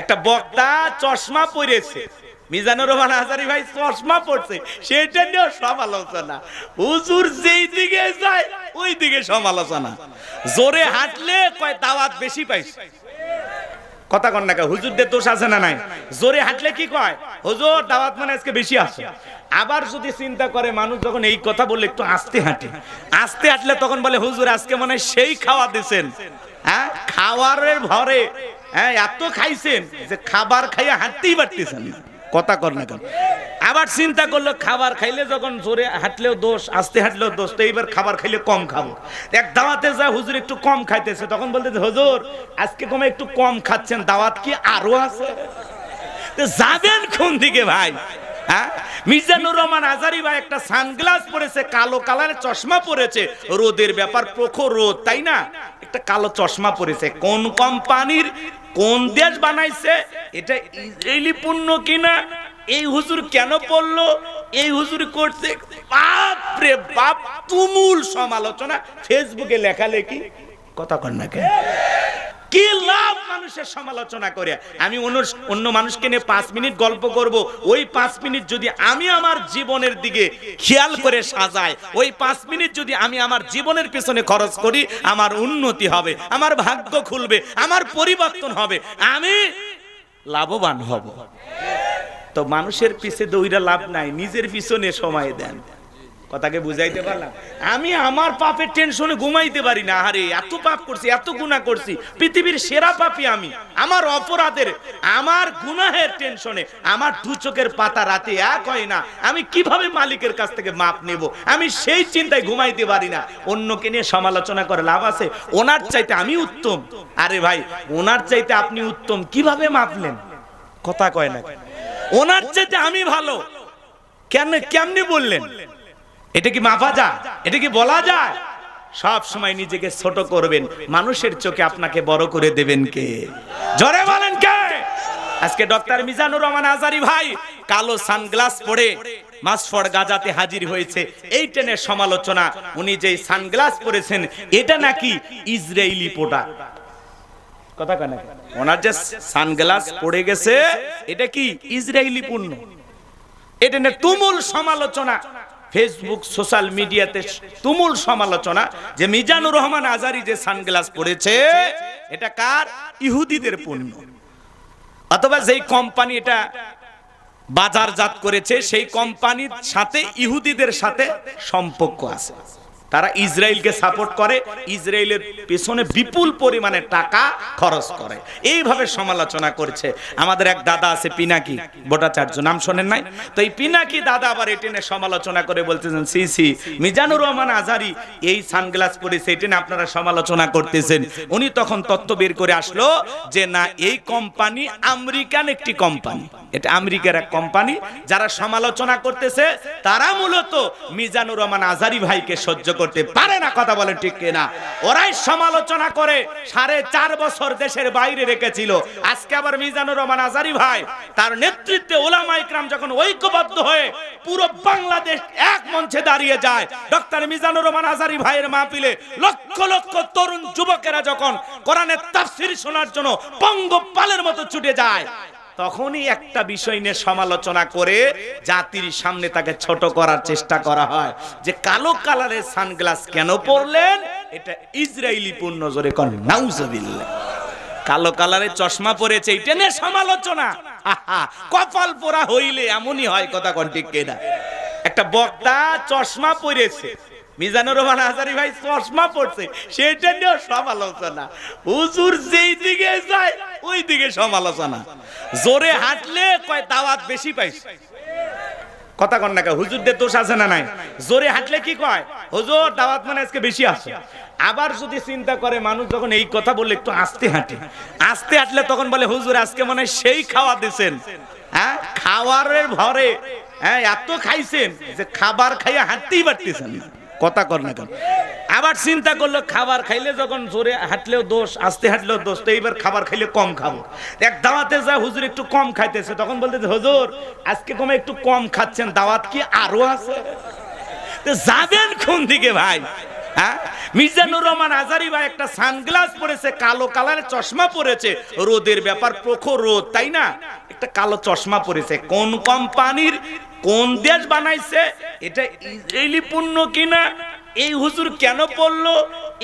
একটা বক্তা চশমা পরেছে, মিজানুর রহমান আজারি ভাই চশমা পড়ছে, সেটা নিয়েও সমালোচনা। হুজুর যেই দিকে যায় ওই দিকে সমালোচনা। জোরে হাঁটলে কয় দাওয়াত বেশি পাইছে। কথা কন না, হুজুরদের দোষ আছে না নাই? জোরে হাঁটলে কি কয়, হুজুর দাওয়াত মানে আজকে বেশি আছে। আবার যদি চিন্তা করে মানুষ যখন এই কথা বললে একটু আস্তে হাঁটে, আস্তে হাঁটলে তখন বলে হুজুর আজকে মনে হয় সেই খাওয়া দিয়েছেন। হ্যাঁ, খাওয়ারের ভরে হ্যাঁ এত খাইছেন যে খাবার খাইয়ে হাঁটতেই পারতেছেন না। কথা কর না কেন? আবার চিন্তা করলো খাবার খাইলে যখন জোরে হাঁটলেও দোষ, আস্তে হাঁটলেও দোষ, তো এইবার খাবার খাইলে কম খাবো। এক দাওয়াতে যায় হুজুর একটু কম খাইতেছে, তখন বলতেছে হুজুর আজকে কমে একটু কম খাচ্ছেন, দাওয়াত কি আরো আছে? যাবেন কোন দিকে ভাই? হ্যাঁ, মিজানুর রহমান আজারি ভাই একটা সানগ্লাস পরেছে, কালো কালারের চশমা পরেছে, রোদের ব্যাপার, প্রখর রোদ, তাই না? একটা কালো চশমা পরেছে, কোন কোম্পানির, কোন দেশ বানাইছে, এটা ইসরায়েলি পণ্য কিনা, এই হুজুর কেন পড়লো, এই হুজুর করছে, বাপ রে বাপ, তুমুল সমালোচনা, ফেসবুকে লেখালেখি। কথা কন না কেন? কি লাভ মানুষের সমালোচনা করে? আমি অন্য মানুষকে নিয়ে 5 মিনিট গল্প করব, ওই 5 মিনিট যদি আমি আমার জীবনের দিকে খেয়াল করে সাজাই, ওই 5 মিনিট যদি আমি আমার জীবনের পেছনে খরচ করি, আমার উন্নতি হবে, আমার ভাগ্য খুলবে, আমার পরিবর্তন হবে, আমি লাভবান হব। তো মানুষের পিছে দৌড়া লাভ নাই, নিজের পিছনে সময় দেন। কথাকে বুঝাইতে পারলাম? আমি আমার পাপের টেনশনে ঘুমাইতে পারি না। আরে এত পাপ করছি, এত গুনাহ করছি, পৃথিবীর সেরা পাপী আমি। আমার অপরাধের, আমার গুনাহের টেনশনে আমার 2 চোখের পাতা রাতে এক হয় না। আমি কিভাবে মালিকের কাছ থেকে মাপ নেব, আমি সেই চিন্তায় ঘুমাইতে পারি না। অন্যকে নিয়ে সমালোচনা করে লাভ আছে? ওনার চাইতে আমি উত্তম। আরে ভাই, ওনার চাইতে আপনি উত্তম কিভাবে মাপলেন? কথা কয় না। ওনার চাইতে আমি ভালো কেমনে বললেন? এটা কি মাপা যায়? এটা কি বলা যায়? সব সময় নিজেকে ছোট করবেন, মানুষের চোখে আপনাকে বড় করে দেবেন কে? জোরে বলেন কে? আজকে ডক্টর মিজানুর রহমান আজারি ভাই কালো সানগ্লাস পরে মাসফড় গাজাতে হাজির হয়েছে, এই টেনের সমালোচনা। উনি যে সানগ্লাস পরেছেন এটা নাকি ইসরায়েলি প্রোডাক্ট। কথা কয় না? ওনার যে সানগ্লাস পড়ে গেছে এটা কি ইসরায়েলি পণ্য। এটা নিয়ে তুমুল সমালোচনা, ফেসবুক সোশ্যাল মিডিয়াতে তুমুল সমালোচনা যে মিজানুর রহমান আজারি যে সানগ্লাস পরেছে এটা কার? ইহুদিদের পণ্য। অথবা যেই কোম্পানি এটা বাজারজাত করেছে সেই কোম্পানির সাথে ইহুদিদের সাথে সম্পর্ক আছে, তারা ইসরায়েলকে সাপোর্ট করে, ইসরায়েলের পেছনে বিপুল পরিমাণে টাকা খরচ করে। এইভাবে সমালোচনা করছে। আমাদের এক দাদা আছে পিনাকি ভট্টাচার্য, নাম শোনেন নাই? তো এই পিনাকি দাদা আবার এটেনে সমালোচনা করে বলতেছেন সি মিজানুর রহমান আজারি এই সানগ্লাস পরেছে, এটেনে আপনারা সমালোচনা করতেছেন। উনি তখন তথ্য বের করে আসলো যে না, এই কোম্পানি আমেরিকান একটি কোম্পানি, এটা আমেরিকার এক কোম্পানি। যারা সমালোচনা করতেছে তারা মূলত মিজানুর রহমান আজারি ভাইকে সহ্য করতে পারে না। কথা বলেন ঠিক কিনা? ওরাই সমালোচনা করে 4.5 বছর দেশের বাইরে রেখেছিল। আজকে আবার মিজানুর রহমান আজারি ভাই তার নেতৃত্বে ওলামায়ে কেরাম যখন ঐক্যবদ্ধ হয়ে পুরো বাংলাদেশ এক মঞ্চে দাঁড়িয়ে যায়, ডক্টর মিজানুর রহমান আজারি ভাইয়ের মাহফিলে লক্ষ লক্ষ তরুণ যুবকেরা যখন কোরআনের তাফসীর শোনার জন্য পঙ্গপালের মতো ছুটে যায়, তখনই একটা বিষয় নিয়ে সমালোচনা করে জাতির সামনে তাকে ছোট করার চেষ্টা করা হয় যে কালো কালারের সানগ্লাস কেন পরলেন, এটা ইসরায়েলি পণ্য। জোরে কোন নাউজুবিল্লাহ। কালো কালারের চশমা পরেছে, এটা নিয়ে সমালোচনা। কপাল পোড়া হইলে এমনই হয়। কথা কোন ঠিক কিনা? একটা বক্তা চশমা পরেছে, মিজানুর রহমান আজারি ভাই চশমা পড়ছে, সেটা নিয়েও সমালোচনা। হুজুর যেই দিকে যায় ওই দিকে সমালোচনা। জোরে হাঁটলে কয় দাওয়াত বেশি পাইছে। কথা কন না, হুজুরদের দোষ আছে না নাই? জোরে হাঁটলে কি কয়, হুজুর দাওয়াত মানে আজকে বেশি আছে। আবার যদি চিন্তা করে মানুষ যখন এই কথা বললে একটু আস্তে হাঁটে, আস্তে হাঁটলে তখন বলে হুজুর আজকে মনে হয় সেই খাওয়া দিয়েছেন। হ্যাঁ, খাওয়ারের ভরে হ্যাঁ এত খাইছেন যে খাবার খাইয়ে হাঁটতেই পারতেছেন না। কথা কর না কেন? আবার চিন্তা করলো খাবার খাইলে যখন জোরে হাঁটলেও দোষ, আস্তে হাঁটলেও দোষ, তো এইবার খাবার খাইলে কম খাবো। এক দাওয়াতে যায় হুজুর একটু কম খাইতেছে, তখন বলতেছে হুজুর আজকে কমে একটু কম খাচ্ছেন, দাওয়াত কি আরো আছে? যাবেন কোন দিকে ভাই? হ্যাঁ, মিজানুর রহমান আজারি ভাই একটা সানগ্লাস পরেছে, কালো কালারের চশমা পরেছে, রোদের ব্যাপার, প্রখর রোদ, তাই না? একটা কালো চশমা পরেছে, কোন কোম্পানির, কোন দেশ বানাইছে, এটা ইসরায়েলি পণ্য কিনা, এই হুজুর কেন পড়লো,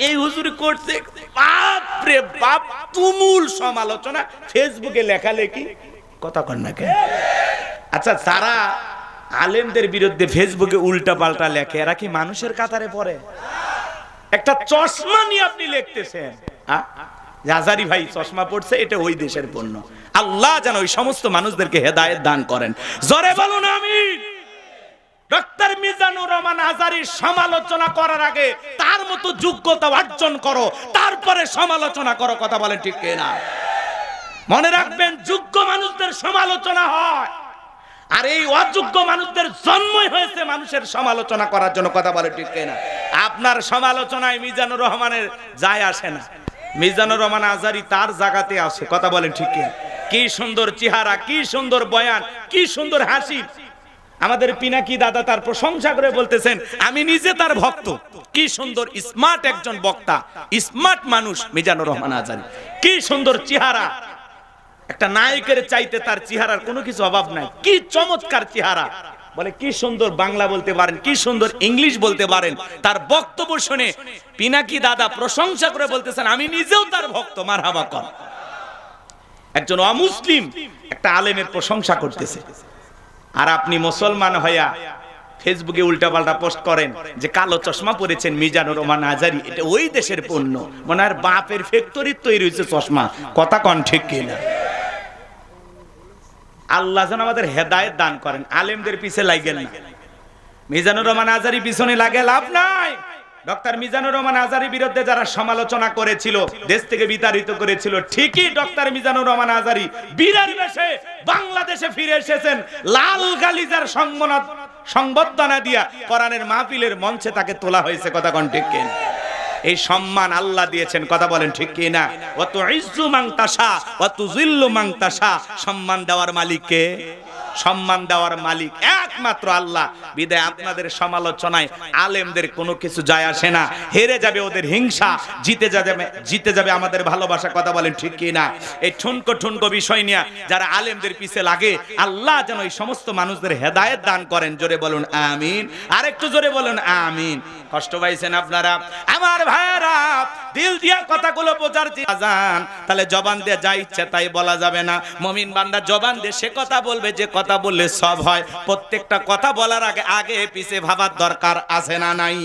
এই হুজুর করছে, বাপ রে বাপ, তুমুল সমালোচনা, ফেসবুকে লেখালেখি, কথা কন না কেন? আচ্ছা, যারা আলেমদের বিরুদ্ধে ফেসবুকে উল্টা পাল্টা লেখে, এরা কি মানুষের কাতারে পড়ে? একটা চশমা নিয়ে আপনি লিখতেছেন আজারি ভাই চশমা পড়ছে, এটা ওই দেশের পণ্য। আল্লাহ যেন ওই সমস্ত মানুষদেরকে হেদায়েত দান করেন, জোরে বলুন আমিন। ডক্টর মিজানুর রহমান আজারির সমালোচনা করার আগে তার মতো যোগ্যতা অর্জন করো, তারপরে সমালোচনা করো, কথা বলেন ঠিক কিনা? মনে রাখবেন, যোগ্য মানুষদের সমালোচনা হয়, আর এই অযোগ্য মানুষদের জন্মই হয়েছে মানুষের সমালোচনা করার জন্য, কথা বলে ঠিক কিনা? আপনার সমালোচনায় মিজানুর রহমানের যায় আসে না, মিজানুর রহমান আজারি তার জায়গাতে আছে, কথা বলেন ঠিক কিনা? কি সুন্দর চেহারা, কি সুন্দর বয়ান, কি সুন্দর হাসি। আমাদের পিনাকি দাদা তার প্রশংসা করে বলতেছেন, আমি নিজে তার ভক্ত। কি সুন্দর স্মার্ট একজন বক্তা, স্মার্ট মানুষ মিজানুর রহমান আজারি, কি সুন্দর চেহারা, একটা নায়কের চাইতে তার চেহারার কোনো কিছু অভাব নাই, কি চমৎকার চেহারা, বলে কি সুন্দর বাংলা বলতে পারেন, কি সুন্দর ইংলিশ বলতে পারেন। তার বক্তব্য শুনে পিনাকি দাদা প্রশংসা করে বলতেছেন, আমি নিজেও তার ভক্ত, মারহাবা কর। একজন অমুসলিম একটা আলেমের প্রশংসা করতেছে, আর আপনি মুসলমান হইয়া ফেসবুকে উল্টাপাল্টা পোস্ট করেন যে কালো চশমা পরেছেন মিজানুর রহমান আজারি, এটা ওই দেশের পণ্য, মনে হয় বাপের ফ্যাক্টরি তৈরি হয়েছে চশমা, কথা কন ঠিক কিনা? আল্লাহ যেন আমাদের হেদায়েত দান করেন। আলেমদের পিছে লাগেন না, মিজানুর রহমান আজারি পিছনে লাগে লাভ নাই। ডক্টর মিজানুর রহমান আজারির বিরুদ্ধে যারা সমালোচনা করেছিল, দেশ থেকে বিতাড়িত করেছিল, ঠিকই ডক্টর মিজানুর রহমান আজারি বীরের বেশে বাংলাদেশে ফিরে এসেছেন, লাল গালিজার সংবর্ধনা দিয়া কোরআনের মাহফিলের মঞ্চে তাকে তোলা হয়েছে, কথা কোন ঠিক কিনা? এই সম্মান আল্লাহ দিয়েছেন, কথা বলেন ঠিক কিনা? ওয়া তুইজ্জু মান তাশা ওয়া তুযিল্লু মান তাশা, সম্মান দেওয়ার মালিক কে? সম্মান দেওয়ার মালিক একমাত্র আল্লাহ। বিদায় আপনাদের সমালোচনায় আলেমদের কোনো কিছু যায় আসে না, হেরে যাবে ওদের হিংসা, জিতে যাবে আমাদের ভালোবাসা, কথা বলেন ঠিক কিনা? এই ঠুনকো ঠুনকো বিষয় নিয়ে যারা আলেমদের পিছে লাগে, আল্লাহ যেন এই সমস্ত মানুষদের হেদায়েত দান করেন, জোরে বলুন আমিন। আর একটু জোরে বলুন আমিন। কষ্ট পাইছেন আপনারা আমার ভাইরা, দিল দিয়া কথাগুলো বোঝার জান, তাহলে জবান দিয়ে যা ইচ্ছা তাই বলা যাবে না। মুমিন বান্দা জবান দিয়ে সে কথা বলবে যে কথা বললে সব হয়। প্রত্যেকটা কথা বলার আগে আগে পিছে ভাবার দরকার আছে না নাই?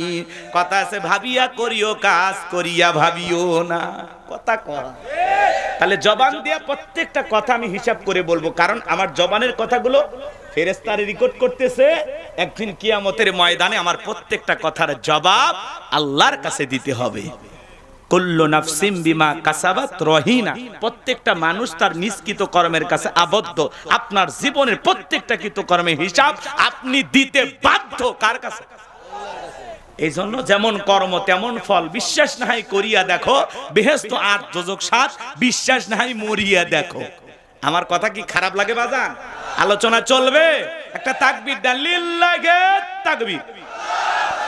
কথা আছে, ভাবিয়া করিও কাজ, করিয়া ভাবিও না, কথা কর। তাহলে জবান দিয়া প্রত্যেকটা কথা আমি হিসাব করে বলবো, কারণ আমার জবানের কথাগুলো ফেরেশতারা রেকর্ড করতেছে। একদিন কিয়ামতের ময়দানে আমার প্রত্যেকটা কথার জবাব আল্লাহর কাছে দিতে হবে। কুল্লু নাফসিম বিমা কাসাবাত রহিনা, প্রত্যেকটা মানুষ তার নিষ্কৃত কর্মের কাছে আবদ্ধ। আপনার জীবনের প্রত্যেকটা কৃত কর্মের হিসাব আপনি দিতে বাধ্য, কার কাছে? এই জন্য যেমন কর্ম তেমন ফল, বিশ্বাস নাই করিয়া দেখো, বেহেশত ৮ দোজখ ৭, বিশ্বাস নাই মরিয়া দেখো। আমার কথা কি খারাপ লাগে বাজান? আলোচনা চলবে, একটা তাকবীর দেন, লিল্লাহি তাকবীর।